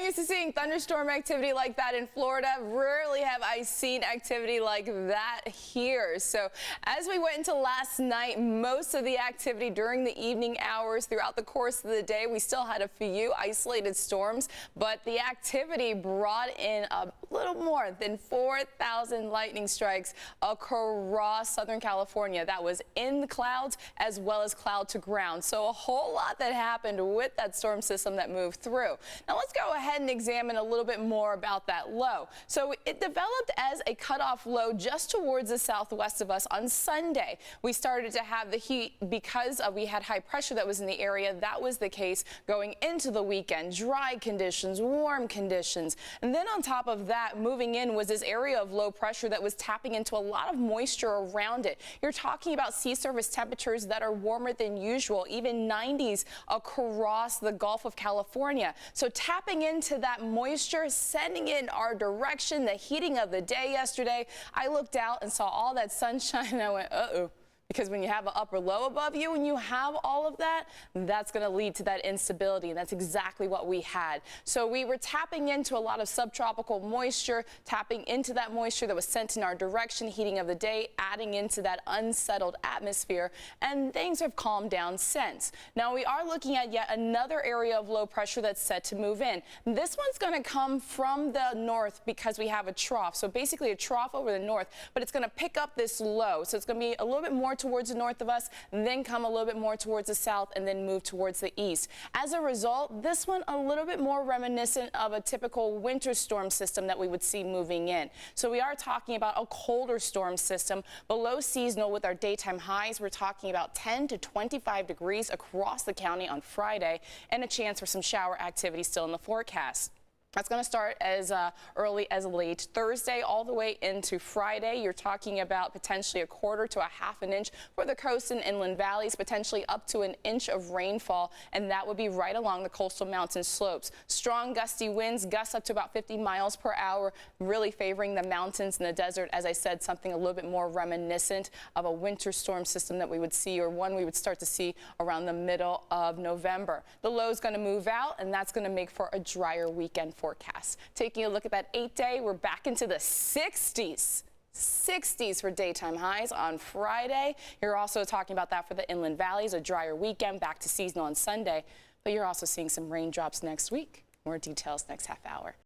used to seeing thunderstorm activity like that in Florida. Rarely have I seen activity like that here. So as we went into last night, most of the activity during the evening hours throughout the course of the day, we still had a few isolated storms, but the activity brought in a little more than 4,000 lightning strikes across Southern California. That was in the clouds as well as cloud to ground. So a whole lot that happened with that storm system that moved through. Now let's go ahead and examine a little bit more about that low. So it developed as a cutoff low just towards the southwest of us on Sunday. We started to have the heat because we had high pressure that was in the area. That was the case going into the weekend. Dry conditions, warm conditions. And then on top of that, moving in was this area of low pressure that was tapping into a lot of moisture around it. You're talking about sea surface temperatures that are warmer than usual, even 90s across the Gulf of California. So tapping into that moisture, sending it in our direction, the heating of the day yesterday. I looked out and saw all that sunshine and I went, uh-oh. Because when you have an upper low above you and you have all of that, that's going to lead to that instability. And that's exactly what we had. So we were tapping into a lot of subtropical moisture, tapping into that moisture that was sent in our direction, heating of the day, adding into that unsettled atmosphere. And things have calmed down since. Now we are looking at yet another area of low pressure that's set to move in. This one's going to come from the north because we have a trough. So basically a trough over the north, but it's going to pick up this low. So it's going to be a little bit more towards the north of us, then come a little bit more towards the south, and then move towards the east. As a result, this one a little bit more reminiscent of a typical winter storm system that we would see moving in. So we are talking about a colder storm system, below seasonal with our daytime highs. We're talking about 10 to 25 degrees across the county on Friday, and a chance for some shower activity still in the forecast. That's going to start as early as late Thursday all the way into Friday. You're talking about potentially a quarter to a half an inch for the coast and inland valleys, potentially up to an inch of rainfall, and that would be right along the coastal mountain slopes. Strong gusty winds, gusts up to about 50 miles per hour, really favoring the mountains and the desert. As I said, something a little bit more reminiscent of a winter storm system that we would see, or one we would start to see around the middle of November. The low is going to move out, and that's going to make for a drier weekend forecast. Taking a look at that 8-day, we're back into the 60s. 60s for daytime highs on Friday. You're also talking about that for the inland valleys, a drier weekend, back to seasonal on Sunday. But you're also seeing some raindrops next week. More details next half hour.